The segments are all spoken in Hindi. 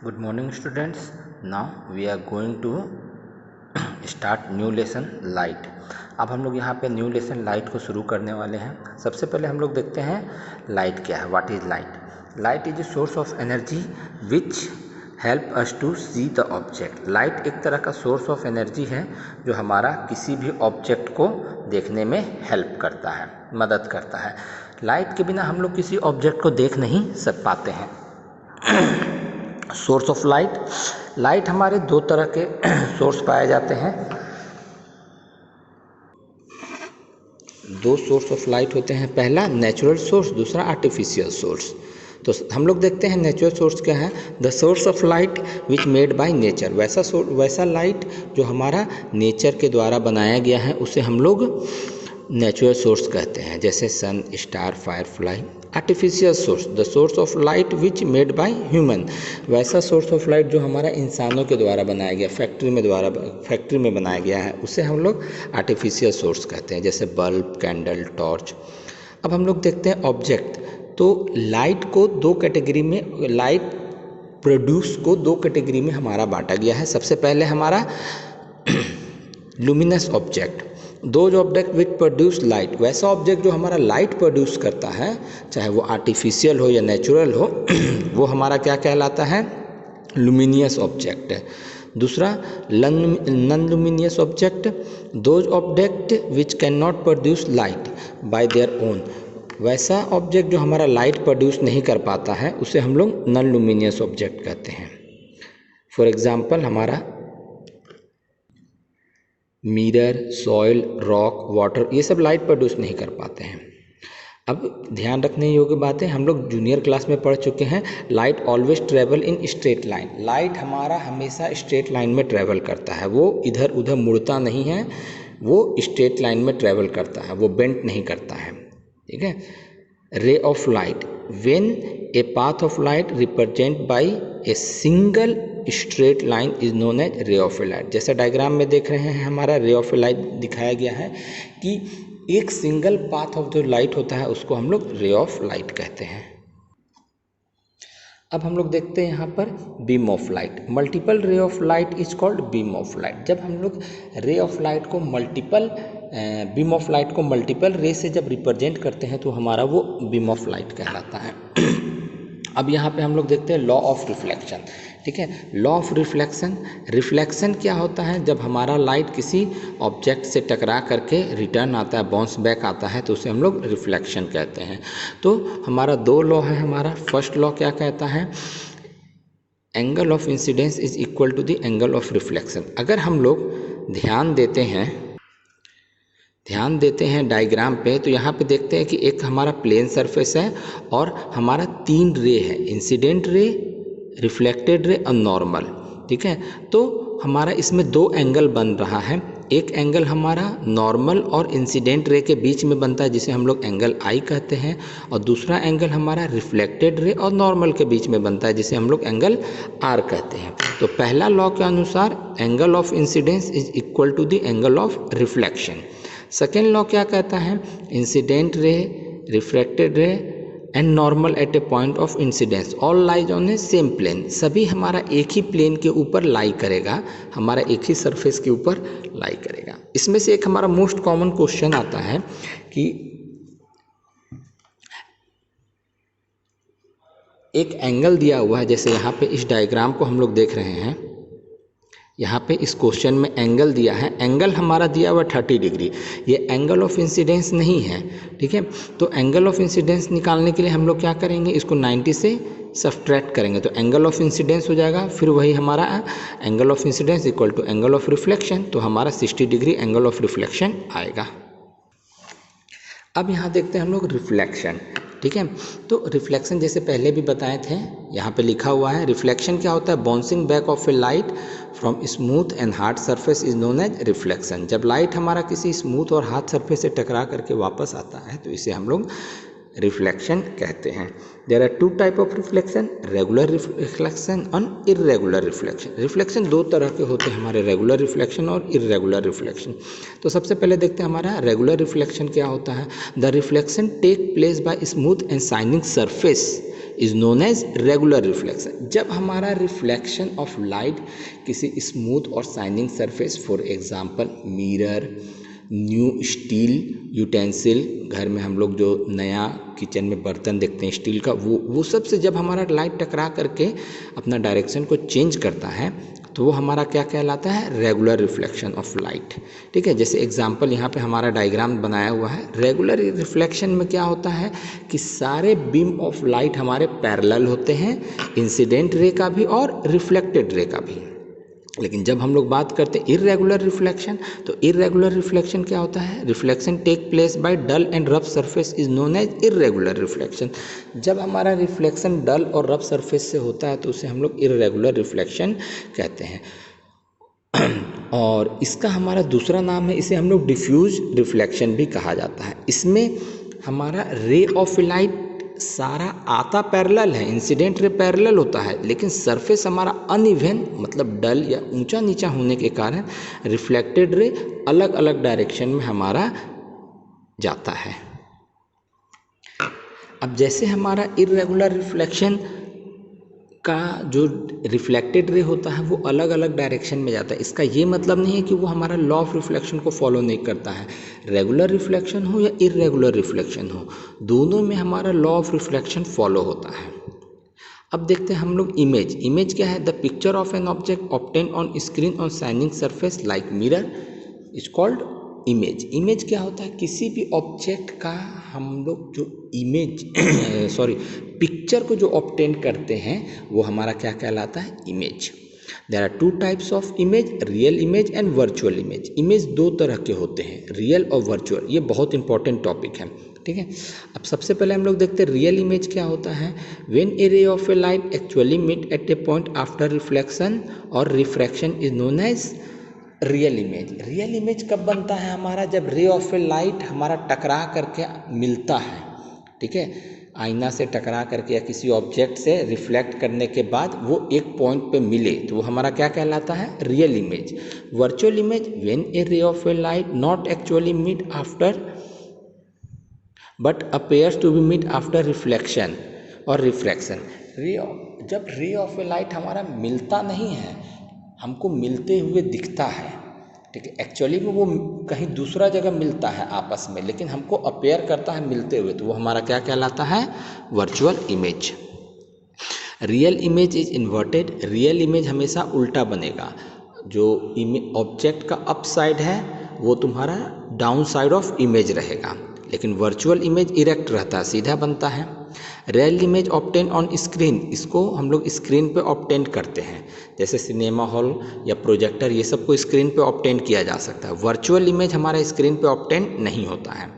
Good morning students. Now we are going to start new lesson light. अब हम लोग यहाँ पे न्यू लेसन लाइट को शुरू करने वाले हैं। सबसे पहले हम लोग देखते हैं लाइट क्या है, what is light. Light is a source of energy which help us to see the object. Light एक तरह का सोर्स ऑफ एनर्जी है जो हमारा किसी भी ऑब्जेक्ट को देखने में हेल्प करता है, मदद करता है। लाइट के बिना हम लोग किसी ऑब्जेक्ट को देख नहीं पाते हैं। सोर्स ऑफ लाइट हमारे दो तरह के सोर्स पाए जाते हैं। दो सोर्स ऑफ लाइट होते हैं, पहला नेचुरल सोर्स, दूसरा आर्टिफिशियल सोर्स। तो हम लोग देखते हैं नेचुरल सोर्स क्या है। The source of light which made by nature, वैसा लाइट जो हमारा नेचर के द्वारा बनाया गया है उसे हम लोग नेचुरल सोर्स कहते हैं, जैसे sun, star, firefly. Artificial source, the source of light which made by human, वैसा सोर्स ऑफ लाइट जो हमारा इंसानों के द्वारा बनाया गया, फैक्ट्री में बनाया गया है, उसे हम लोग आर्टिफिशियल सोर्स कहते हैं, जैसे बल्ब, कैंडल, टॉर्च। अब हम लोग देखते हैं ऑब्जेक्ट। तो लाइट को दो कैटेगरी में, लाइट प्रोड्यूस को दो कैटेगरी में हमारा बांटा गया है। सबसे पहले हमारा लुमिनस ऑब्जेक्ट, दो जो ऑब्जेक्ट विच प्रोड्यूस लाइट, वैसा ऑब्जेक्ट जो हमारा लाइट प्रोड्यूस करता है, चाहे वो आर्टिफिशियल हो या नेचुरल हो, वो हमारा क्या कहलाता है, लुमिनियस ऑब्जेक्ट है। दूसरा non luminous object, those object which can not produce light by their own, वैसा ऑब्जेक्ट जो हमारा लाइट प्रोड्यूस नहीं कर पाता है उसे हम लोग नॉन लुमिनियस ऑब्जेक्ट कहते हैं। फॉर एग्जाम्पल हमारा मिरर, सॉइल, रॉक, वाटर, ये सब लाइट प्रोड्यूस नहीं कर पाते हैं। अब ध्यान रखने योग्य बात है, हम लोग जूनियर क्लास में पढ़ चुके हैं, light always travel in straight line. Light हमारा हमेशा स्ट्रेट लाइन में ट्रेवल करता है, वो इधर उधर मुड़ता नहीं है, वो स्ट्रेट लाइन में ट्रेवल करता है, वो बेंड नहीं करता है। ठीक है। Ray of light, when a path of light represent by a single straight line is known as ray of a light. जैसे डायग्राम में देख रहे हैं, हमारा रे ऑफ ए लाइट दिखाया गया है कि एक सिंगल पाथ ऑफ जो लाइट होता है उसको हम लोग रे ऑफ लाइट कहते हैं। अब हम लोग देखते हैं यहाँ पर बीम ऑफ लाइट। मल्टीपल रे of light is called beam of light. जब हम लोग रे ऑफ लाइट को बीम ऑफ लाइट को मल्टीपल रे से जब रिप्रेजेंट करते हैं तो हमारा वो बीम ऑफ लाइट कहलाता है। अब यहाँ पे हम लोग देखते हैं लॉ ऑफ रिफ्लेक्शन। ठीक है, लॉ ऑफ रिफ्लेक्शन, रिफ्लेक्शन क्या होता है, जब हमारा लाइट किसी ऑब्जेक्ट से टकरा करके रिटर्न आता है, बाउंस बैक आता है, तो उसे हम लोग रिफ्लेक्शन कहते हैं। तो हमारा दो लॉ है। हमारा फर्स्ट लॉ क्या कहता है, angle of incidence is equal to the angle of reflection. अगर हम लोग ध्यान देते हैं डायग्राम पे, तो यहाँ पे देखते हैं कि एक हमारा प्लेन सरफेस है और हमारा तीन रे है, इंसिडेंट रे, रिफ्लेक्टेड रे और नॉर्मल। ठीक है, तो हमारा इसमें दो एंगल बन रहा है। एक एंगल हमारा नॉर्मल और इंसिडेंट रे के बीच में बनता है, जिसे हम लोग एंगल आई कहते हैं, और दूसरा एंगल हमारा रिफ्लेक्टेड रे और नॉर्मल के बीच में बनता है, जिसे हम लोग एंगल आर कहते हैं। तो पहला लॉ के अनुसार angle of incidence is equal to the angle of reflection. Second law क्या कहता है, incident ray, reflected ray and normal at a point of incidence all lies on a same plane, सभी हमारा एक ही प्लेन के ऊपर लाई करेगा, हमारा एक ही सरफेस के ऊपर लाई करेगा। इसमें से एक हमारा मोस्ट कॉमन क्वेश्चन आता है कि एक एंगल दिया हुआ है, जैसे यहाँ पे इस डायग्राम को हम लोग देख रहे हैं, यहाँ पे इस क्वेश्चन में एंगल दिया है, एंगल हमारा दिया हुआ 30 डिग्री, ये एंगल ऑफ इंसिडेंस नहीं है। ठीक है, तो एंगल ऑफ इंसिडेंस निकालने के लिए हम लोग क्या करेंगे, इसको 90 से सब्ट्रैक्ट करेंगे, तो एंगल ऑफ इंसिडेंस हो जाएगा, फिर वही हमारा angle of incidence equal to angle of reflection, तो हमारा 60 डिग्री एंगल ऑफ रिफ्लेक्शन आएगा। अब यहाँ देखते हैं हम लोग रिफ्लेक्शन। ठीक है, तो रिफ्लेक्शन जैसे पहले भी बताए थे, यहाँ पे लिखा हुआ है, रिफ्लेक्शन क्या होता है, bouncing back of a light from smooth and hard surface is known as reflection. जब लाइट हमारा किसी स्मूथ और हार्ड सरफेस से टकरा करके वापस आता है तो इसे हम लोग रिफ्लेक्शन कहते हैं। There are two type of reflection, regular reflection और इर्रेगुलर रिफ्लेक्शन। रिफ्लेक्शन दो तरह के होते हैं हमारे, रेगुलर रिफ्लेक्शन और इर्रेगुलर रिफ्लेक्शन। तो सबसे पहले देखते हैं हमारा रेगुलर रिफ्लेक्शन क्या होता है। The reflection take place by smooth and shining surface is known as regular reflection. जब हमारा रिफ्लेक्शन ऑफ लाइट किसी स्मूथ और shining surface, for example mirror, new steel utensil, घर में हम लोग जो नया किचन में बर्तन देखते हैं स्टील का, वो सब से जब हमारा लाइट टकरा करके अपना डायरेक्शन को चेंज करता है तो वो हमारा क्या कहलाता है, रेगुलर रिफ्लेक्शन ऑफ लाइट। ठीक है, जैसे एग्जांपल यहाँ पे हमारा डायग्राम बनाया हुआ है। रेगुलर रिफ्लेक्शन में क्या होता है कि सारे बीम ऑफ लाइट हमारे पैरेलल होते हैं, इंसिडेंट रे का भी और रिफ्लेक्टेड रे का भी। लेकिन जब हम लोग बात करते हैं इर्रेगुलर रिफ्लेक्शन, तो इर्रेगुलर रिफ्लेक्शन क्या होता है, reflection take place by dull and rough surface is known as irregular reflection. जब हमारा रिफ्लेक्शन डल और रफ सरफेस से होता है तो उसे हम लोग इर्रेगुलर रिफ्लेक्शन कहते हैं। और इसका हमारा दूसरा नाम है, इसे हम लोग डिफ्यूज रिफ्लेक्शन भी कहा जाता है। इसमें हमारा रे ऑफ लाइट सारा आता पैरेलल है, इंसिडेंट रे पैरेलल होता है, लेकिन सरफेस हमारा अनइवन मतलब डल या ऊंचा नीचा होने के कारण रिफ्लेक्टेड रे अलग अलग डायरेक्शन में हमारा जाता है। अब जैसे हमारा इर्रेगुलर रिफ्लेक्शन का जो रिफ्लेक्टेड रे होता है वो अलग अलग डायरेक्शन में जाता है, इसका ये मतलब नहीं है कि वो हमारा लॉ ऑफ रिफ्लेक्शन को फॉलो नहीं करता है। रेगुलर रिफ्लेक्शन हो या इर्रेगुलर रिफ्लेक्शन हो, दोनों में हमारा लॉ ऑफ रिफ्लेक्शन फॉलो होता है। अब देखते हैं हम लोग इमेज। इमेज क्या है, the picture of an object obtain on screen on shining surface like mirror is called image. Image क्या होता है, किसी भी ऑब्जेक्ट का हम लोग जो इमेज पिक्चर को जो ऑब्टेन करते हैं वो हमारा क्या कहलाता है, image. There are two types of image, real image and virtual image. Image दो तरह के होते हैं, रियल और वर्चुअल। ये बहुत इंपॉर्टेंट टॉपिक है, ठीक है। अब सबसे पहले हम लोग देखते हैं रियल इमेज क्या होता है। When a ray of a light actually meet at a point after reflection और refraction is known as real image. Real image कब बनता है हमारा, जब रे ऑफ ए लाइट हमारा टकरा करके मिलता है, ठीक है, आईना से टकरा करके या किसी ऑब्जेक्ट से रिफ्लेक्ट करने के बाद वो एक पॉइंट पे मिले तो वो हमारा क्या कहलाता है, real image. Virtual image, when a ray of a light not actually meet after but appears to be meet after reflection और रिफ्रैक्शन। जब रे ऑफ ए लाइट हमारा मिलता नहीं है, हमको मिलते हुए दिखता है, ठीक है, एक्चुअली में वो कहीं दूसरा जगह मिलता है आपस में, लेकिन हमको अपेयर करता है मिलते हुए, तो वो हमारा क्या कहलाता है, virtual image. Real image is inverted. Real image हमेशा उल्टा बनेगा। जो ऑब्जेक्ट का अप साइड है वो तुम्हारा डाउन साइड ऑफ इमेज रहेगा, लेकिन वर्चुअल इमेज इरेक्ट रहता है, सीधा बनता है। Real image obtain on screen, इसको हम लोग स्क्रीन पे ऑब्टेन करते हैं, जैसे सिनेमा हॉल या प्रोजेक्टर, ये सब को स्क्रीन पे ऑब्टेन किया जा सकता है। वर्चुअल इमेज हमारा स्क्रीन पे ऑब्टेन नहीं होता है।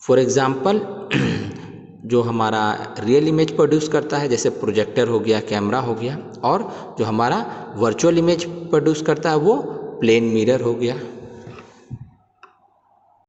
फॉर एग्जांपल जो हमारा रियल इमेज प्रोड्यूस करता है, जैसे प्रोजेक्टर हो गया, कैमरा हो गया, और जो हमारा वर्चुअल इमेज प्रोड्यूस करता है वो प्लेन मिरर हो गया।